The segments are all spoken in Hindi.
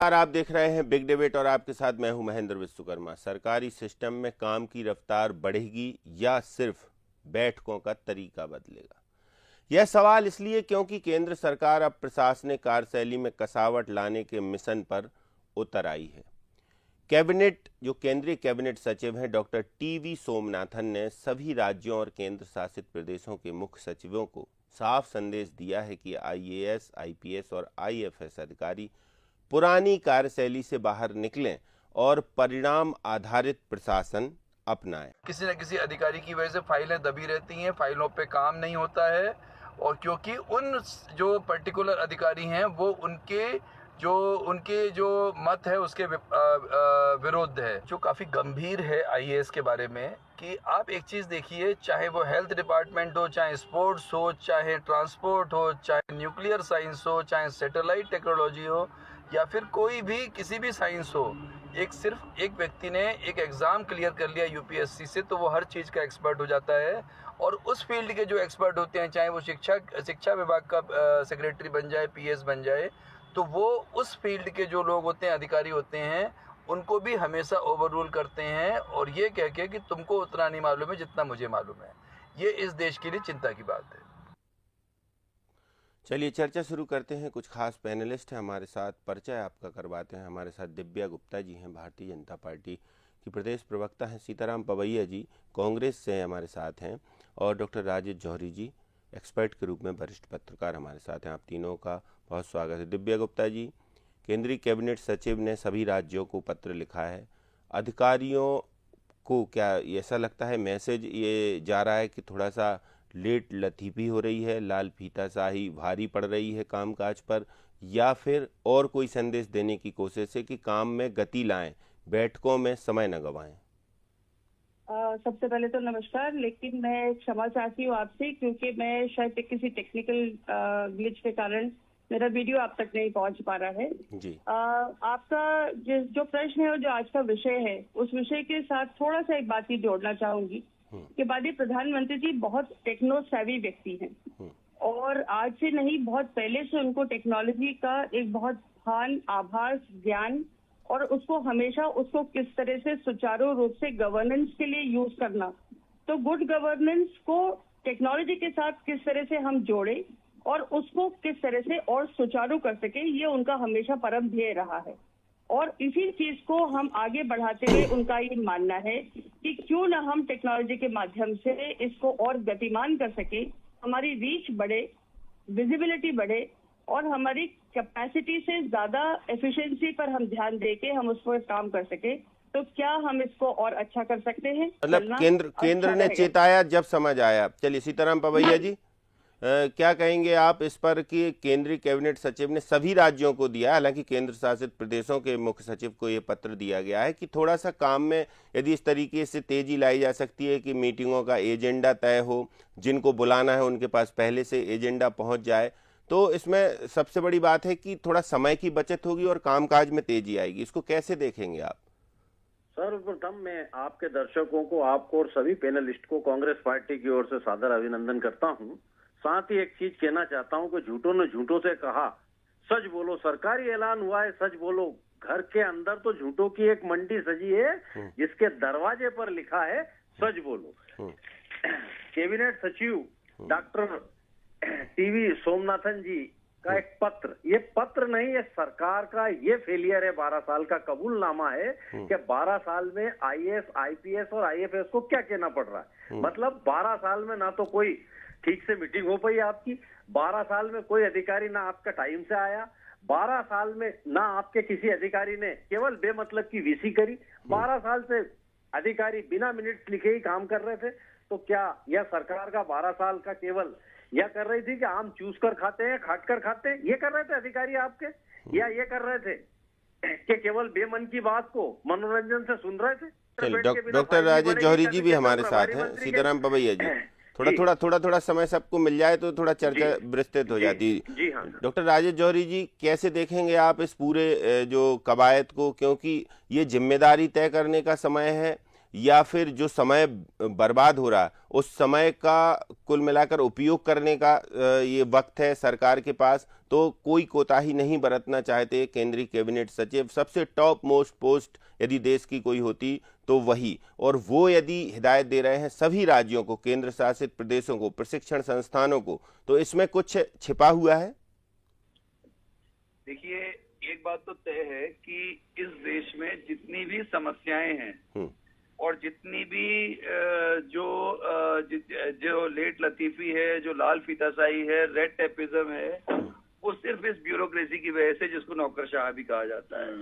आप देख रहे हैं बिग डिबेट और आपके साथ मैं हूं महेंद्र विश्वकर्मा। सरकारी सिस्टम में काम की रफ्तार बढ़ेगी या सिर्फ बैठकों का तरीका बदलेगा? यह सवाल इसलिए क्योंकि केंद्र सरकार अब प्रशासनिक कार्यशैली में कसावट लाने के मिशन पर उतर आई है। जो केंद्रीय कैबिनेट सचिव हैं डॉक्टर टीवी सोमनाथन ने सभी राज्यों और केंद्र शासित प्रदेशों के मुख्य सचिवों को साफ संदेश दिया है कि आईएएस, आईपीएस और आईएफएस अधिकारी पुरानी कार्यशैली से बाहर निकलें और परिणाम आधारित प्रशासन अपनाएं। किसी न किसी अधिकारी की वजह से फाइलें दबी रहती हैं, फाइलों पे काम नहीं होता है, और क्योंकि उन जो पर्टिकुलर अधिकारी हैं वो उनके जो मत है उसके विरुद्ध है, जो काफ़ी गंभीर है आईएएस के बारे में। कि आप एक चीज़ देखिए, चाहे वो हेल्थ डिपार्टमेंट हो, चाहे स्पोर्ट्स हो, चाहे ट्रांसपोर्ट हो, चाहे न्यूक्लियर साइंस हो, चाहे सैटेलाइट टेक्नोलॉजी हो, या फिर कोई भी किसी भी साइंस हो, सिर्फ एक व्यक्ति ने एक एग्ज़ाम क्लियर कर लिया यूपीएससी से तो वो हर चीज़ का एक्सपर्ट हो जाता है। और उस फील्ड के जो एक्सपर्ट होते हैं, चाहे वो शिक्षा विभाग का सेक्रेटरी बन जाए, पीएस बन जाए, तो वो उस फील्ड के जो लोग होते हैं, अधिकारी होते हैं, उनको भी हमेशा ओवर रूल करते हैं और ये कह के कि तुमको उतना नहीं मालूम है जितना मुझे मालूम है। ये इस देश के लिए चिंता की बात है। चलिए चर्चा शुरू करते हैं। कुछ खास पैनलिस्ट हैं हमारे साथ, परिचय आपका करवाते हैं। हमारे साथ दिव्या गुप्ता जी हैं, भारतीय जनता पार्टी की प्रदेश प्रवक्ता हैं। सीताराम पवैया जी कांग्रेस से हमारे साथ हैं और डॉक्टर राजेश जौहरी जी एक्सपर्ट के रूप में वरिष्ठ पत्रकार हमारे साथ हैं। आप तीनों का बहुत स्वागत है। दिव्या गुप्ता जी, केंद्रीय कैबिनेट सचिव ने सभी राज्यों को पत्र लिखा है। अधिकारियों को क्या ऐसा लगता है मैसेज ये जा रहा है कि थोड़ा सा लेट लतीफ़ी हो रही है, लाल फीताशाही भारी पड़ रही है कामकाज पर, या फिर और कोई संदेश देने की कोशिश है कि काम में गति लाएं, बैठकों में समय न गंवाएं? सबसे पहले तो नमस्कार, लेकिन मैं क्षमा चाहती हूँ आपसे, क्योंकि मैं शायद किसी टेक्निकल ग्लिच के कारण मेरा वीडियो आप तक नहीं पहुंच पा रहा है जी। आपका जो प्रश्न है और जो आज का विषय है, उस विषय के साथ थोड़ा सा एक बात ही जोड़ना चाहूंगी कि माननीय प्रधानमंत्री जी बहुत टेक्नो सेवी व्यक्ति हैं और आज से नहीं, बहुत पहले से उनको टेक्नोलॉजी का एक बहुत भान, आभास, ज्ञान, और उसको हमेशा उसको किस तरह से सुचारू रूप से गवर्नेंस के लिए यूज करना, तो गुड गवर्नेंस को टेक्नोलॉजी के साथ किस तरह से हम जोड़े और उसको किस तरह से और सुचारू कर सके, ये उनका हमेशा परम ध्येय रहा है। और इसी चीज को हम आगे बढ़ाते हुए उनका ये मानना है कि क्यों ना हम टेक्नोलॉजी के माध्यम से इसको और गतिमान कर सके, हमारी रीच बढ़े, विजिबिलिटी बढ़े और हमारी कैपेसिटी से ज्यादा एफिशिएंसी पर हम ध्यान देके हम उस पर काम कर सके। तो क्या हम इसको और अच्छा कर सकते हैं? मतलब केंद्र ने चेताया जब समझ आया। चलिए सीताराम पवैया जी, क्या कहेंगे आप इस पर कि केंद्रीय कैबिनेट सचिव ने सभी राज्यों को दिया, हालांकि केंद्र शासित प्रदेशों के मुख्य सचिव को ये पत्र दिया गया है कि थोड़ा सा काम में यदि इस तरीके से तेजी लाई जा सकती है कि मीटिंगों का एजेंडा तय हो, जिनको बुलाना है उनके पास पहले से एजेंडा पहुंच जाए, तो इसमें सबसे बड़ी बात है कि थोड़ा समय की बचत होगी और कामकाज में तेजी आएगी। इसको कैसे देखेंगे आप? सर्वप्रथम मैं आपके दर्शकों को, आपको और सभी पैनलिस्ट को कांग्रेस पार्टी की ओर से सादर अभिनंदन करता हूं। साथ ही एक चीज कहना चाहता हूं कि झूठों ने झूठों से कहा सच बोलो। सरकारी ऐलान हुआ है सच बोलो। घर के अंदर तो झूठों की एक मंडी सजी है जिसके दरवाजे पर लिखा है सच बोलो। कैबिनेट सचिव डॉक्टर टीवी सोमनाथन जी का एक पत्र, ये पत्र नहीं, ये सरकार का ये फेलियर है, 12 साल का कबूलनामा है कि 12 साल में आईएएस, आईपीएस और आईएफएस को क्या कहना पड़ रहा है। मतलब 12 साल में ना तो कोई ठीक से मीटिंग हो पाई आपकी, 12 साल में कोई अधिकारी ना आपका टाइम से आया, 12 साल में ना आपके किसी अधिकारी ने केवल बेमतलब की वीसी करी, 12 साल से अधिकारी बिना मिनट्स लिखे ही काम कर रहे थे। तो क्या यह सरकार का 12 साल का केवल यह कर रही थी कि आम चूस कर खाते हैं, खाट कर खाते हैं, ये कर रहे थे अधिकारी आपके, या ये कर रहे थे कि केवल बेमन की बात को मनोरंजन से सुन रहे थे? डॉक्टर राजेश जौहरी जी भी हमारे साथ हैं। सीताराम पवैया जी, थोड़ा समय सबको मिल जाए तो थोड़ा चर्चा विस्तृत हो जाती है। जी हाँ। डॉक्टर राजेश जौहरी जी, कैसे देखेंगे आप इस पूरे जो कवायद को, क्योंकि ये जिम्मेदारी तय करने का समय है। या फिर जो समय बर्बाद हो रहा है उस समय का कुल मिलाकर उपयोग करने का ये वक्त है सरकार के पास, तो कोई कोताही नहीं बरतना चाहते केंद्रीय कैबिनेट सचिव। सबसे टॉप मोस्ट पोस्ट यदि देश की कोई होती तो वही, और वो यदि हिदायत दे रहे हैं सभी राज्यों को, केंद्र शासित प्रदेशों को, प्रशिक्षण संस्थानों को, तो इसमें कुछ छिपा हुआ है। देखिए, एक बात तो तय है कि इस देश में जितनी भी समस्याएं हैं और जितनी भी जो लेट लतीफी है, जो लाल फीताशाही है, रेड टेपिज्म है, वो सिर्फ इस ब्यूरोक्रेसी की वजह से, जिसको नौकरशाह भी कहा जाता है।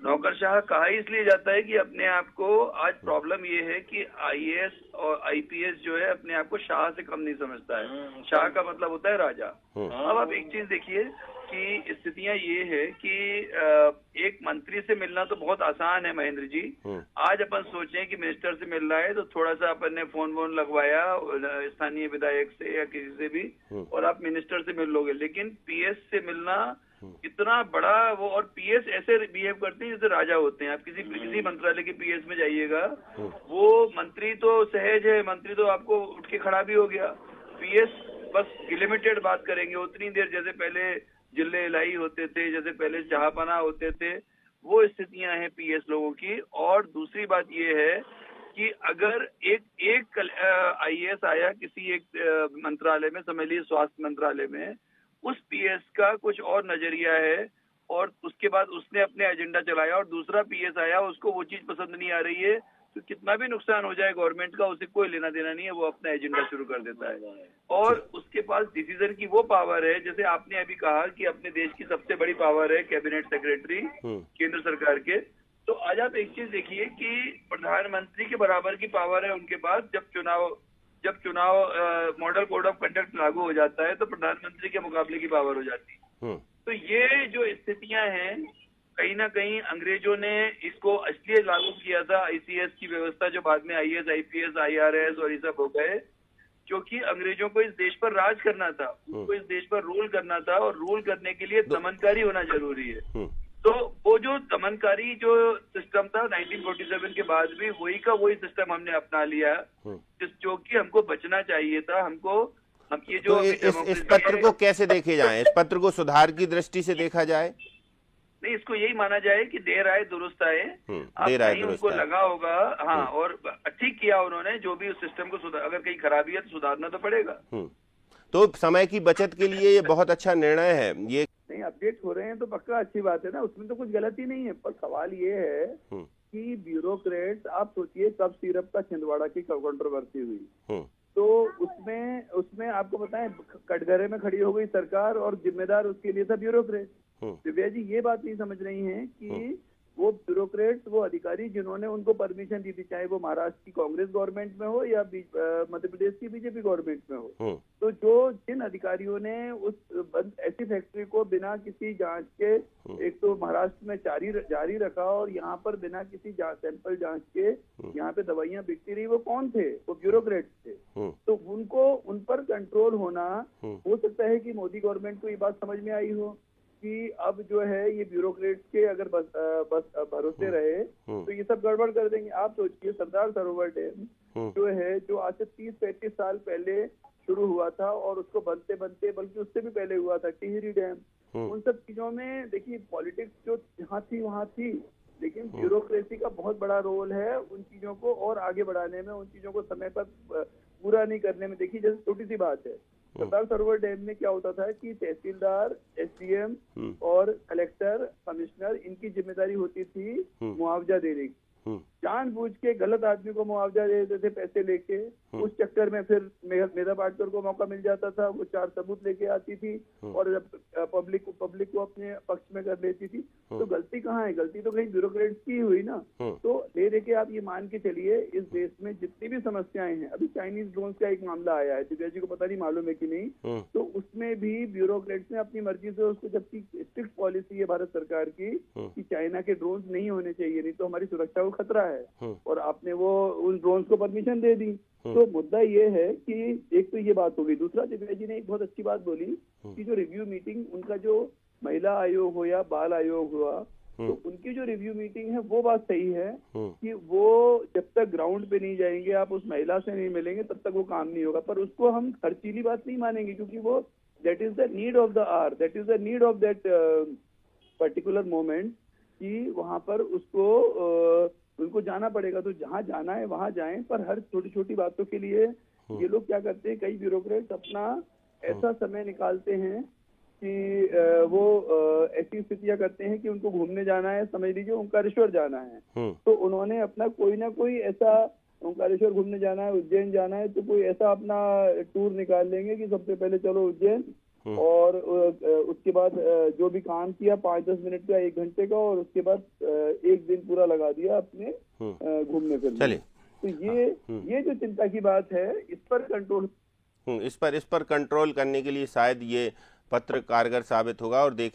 नौकरशाह कहा इसलिए जाता है कि अपने आप को, आज प्रॉब्लम ये है कि आईएएस और आईपीएस जो है अपने आप को शाह से कम नहीं समझता है। शाह का मतलब होता है राजा। अब आप एक चीज देखिए कि स्थितियां ये है कि एक मंत्री से मिलना तो बहुत आसान है महेंद्र जी। आज अपन सोचें कि मिनिस्टर से मिल रहा है तो थोड़ा सा अपन ने फोन वोन लगवाया स्थानीय विधायक से या किसी से भी, और आप मिनिस्टर से मिल लोगे। लेकिन पीएस से मिलना इतना बड़ा वो, और पीएस ऐसे बिहेव करते हैं जैसे राजा होते हैं। आप किसी मंत्रालय के पीएस में जाइएगा, वो मंत्री तो सहज है, मंत्री तो आपको उठ के खड़ा भी हो गया। पीएस बस लिमिटेड बात करेंगे उतनी देर, जैसे पहले जिले इलाही होते थे, जैसे पहले जहापना होते थे, वो स्थितियां हैं पीएस लोगों की। और दूसरी बात ये है कि अगर एक आईएएस आया किसी एक मंत्रालय में, समझ लीजिए स्वास्थ्य मंत्रालय में, उस पीएस का कुछ और नजरिया है और उसके बाद उसने अपने एजेंडा चलाया, और दूसरा पीएस आया उसको वो चीज पसंद नहीं आ रही है, तो कितना भी नुकसान हो जाए गवर्नमेंट का उसे कोई लेना देना नहीं है, वो अपना एजेंडा शुरू कर देता है। और उसके पास डिसीजन की वो पावर है, जैसे आपने अभी कहा कि अपने देश की सबसे बड़ी पावर है कैबिनेट सेक्रेटरी केंद्र सरकार के। तो आज आप एक चीज देखिए कि प्रधानमंत्री के बराबर की पावर है उनके पास। जब चुनाव मॉडल कोड ऑफ कंडक्ट लागू हो जाता है तो प्रधानमंत्री के मुकाबले की पावर हो जाती है। तो ये जो स्थितियां हैं, कहीं ना कहीं अंग्रेजों ने इसको इसलिए लागू किया था, आईसीएस की व्यवस्था, जो बाद में आईएएस, आईपीएस, आईआरएस और ये सब हो गए, क्योंकि अंग्रेजों को इस देश पर राज करना था, उनको इस देश पर रूल करना था, और रूल करने के लिए दमनकारी होना जरूरी है। तो वो जो दमनकारी जो सिस्टम था 1947 के बाद भी, वही का वही सिस्टम हमने अपना लिया, जो कि हमको बचना चाहिए था। हम ये जो तो इस पत्र को कैसे देखे जाए? इस पत्र को सुधार की दृष्टि से देखा जाए? नहीं, इसको यही माना जाए कि देर आए दुरुस्त आए। देर आए दुरुस्त उनको लगा होगा, हाँ, और ठीक किया उन्होंने, जो भी उस सिस्टम को अगर कहीं खराबी है तो सुधारना तो पड़ेगा। तो समय की बचत के लिए ये बहुत अच्छा निर्णय है। ये नहीं, अपडेट हो रहे हैं तो पक्का अच्छी बात है ना, उसमें तो कुछ गलती नहीं है। पर सवाल ये है कि ब्यूरोक्रेट्स, आप सोचिए कब सिरप का छिंदवाड़ा की कंट्रोवर्सी हुई, तो उसमें आपको बताएं कटघरे में खड़ी हो गई सरकार और जिम्मेदार उसके लिए था ब्यूरोक्रेट। दिव्या जी ये बात नहीं समझ रही हैं कि वो ब्यूरोक्रेट्स, वो अधिकारी जिन्होंने उनको परमिशन दी थी, चाहे वो महाराष्ट्र की कांग्रेस गवर्नमेंट में हो या मध्य प्रदेश की बीजेपी गवर्नमेंट में हो, तो जिन अधिकारियों ने ऐसी फैक्ट्री को बिना किसी जांच के, एक तो महाराष्ट्र में जारी रखा और यहाँ पर बिना किसी सैंपल जांच के यहाँ पे दवाइयाँ बिकती रही, वो कौन थे? वो ब्यूरोक्रेट्स थे। तो उन पर कंट्रोल होना, हो सकता है कि मोदी गवर्नमेंट को ये बात समझ में आई हो कि अब जो है ये ब्यूरोक्रेट्स के अगर बस भरोसे रहे तो ये सब गड़बड़ कर देंगे। आप सोचिए सरदार सरोवर डैम जो है, जो आज से 30-35 साल पहले शुरू हुआ था और उसको बनते बनते, बल्कि उससे भी पहले हुआ था टिहरी डैम, उन सब चीजों में देखिए पॉलिटिक्स जो जहाँ थी वहाँ थी, लेकिन ब्यूरोक्रेसी का बहुत बड़ा रोल है उन चीजों को और आगे बढ़ाने में, उन चीजों को समय पर पूरा नहीं करने में। देखिए जैसे छोटी सी बात है, सरदार सरोवर डैम में क्या होता था कि तहसीलदार, एसडीएम और कलेक्टर, कमिश्नर, इनकी जिम्मेदारी होती थी मुआवजा देने की। जानबूझ के गलत आदमी को मुआवजा दे देते थे पैसे लेके, उस चक्कर में फिर मेधा पाटकर को मौका मिल जाता था, वो 4 सबूत लेके आती थी और पब्लिक को अपने पक्ष में कर लेती थी। तो गलती कहाँ है? गलती तो कहीं ब्यूरोक्रेट्स की हुई ना। तो ले के आप ये मान के चलिए इस देश में जितनी भी समस्याएं हैं, अभी चाइनीज ड्रोन्स का एक मामला आया है, दिव्या जी को पता नहीं मालूम है कि नहीं, तो उसमें भी ब्यूरोक्रेट्स ने अपनी मर्जी से उसको, जबकि स्ट्रिक्ट पॉलिसी है भारत सरकार की कि चाइना के ड्रोन्स नहीं होने चाहिए, नहीं तो हमारी सुरक्षा को खतरा है, और आपने वो उन ड्रोन्स को परमिशन दे दी। तो मुद्दा ये है कि एक तो ये बात होगी, दूसरा दिव्या जी ने एक बहुत अच्छी बात बोली कि जो रिव्यू मीटिंग, उनका जो महिला आयोग हो या बाल आयोग हुआ, तो उनकी उनकी जो रिव्यू मीटिंग है वो बात सही है कि वो जब तक ग्राउंड पे नहीं जाएंगे, आप उस महिला से नहीं मिलेंगे, तब तक वो काम नहीं होगा। पर उसको हम खर्चीली बात नहीं मानेंगे, क्योंकि वो that is the need of the hour, that is the need of that particular moment, कि वहां पर उसको उनको जाना पड़ेगा। तो जहाँ जाना है वहां जाएं, पर हर छोटी छोटी बातों के लिए ये लोग क्या करते हैं, कई ब्यूरोक्रेट्स अपना ऐसा समय निकालते हैं कि वो ऐसी स्थितियां करते हैं कि उनको घूमने जाना है, समझ लीजिए ओंकारेश्वर जाना है, तो उन्होंने अपना कोई ना कोई ऐसा, ओंकारेश्वर घूमने जाना है, उज्जैन जाना है, तो कोई ऐसा अपना टूर निकाल लेंगे कि सबसे पहले चलो उज्जैन, और उसके बाद जो भी काम किया 5-10 मिनट का, 1 घंटे का, और उसके बाद 1 दिन पूरा लगा दिया अपने घूमने फिरने। तो ये जो चिंता की बात है, इस पर कंट्रोल इस पर कंट्रोल करने के लिए शायद ये पत्र कारगर साबित होगा। और देखें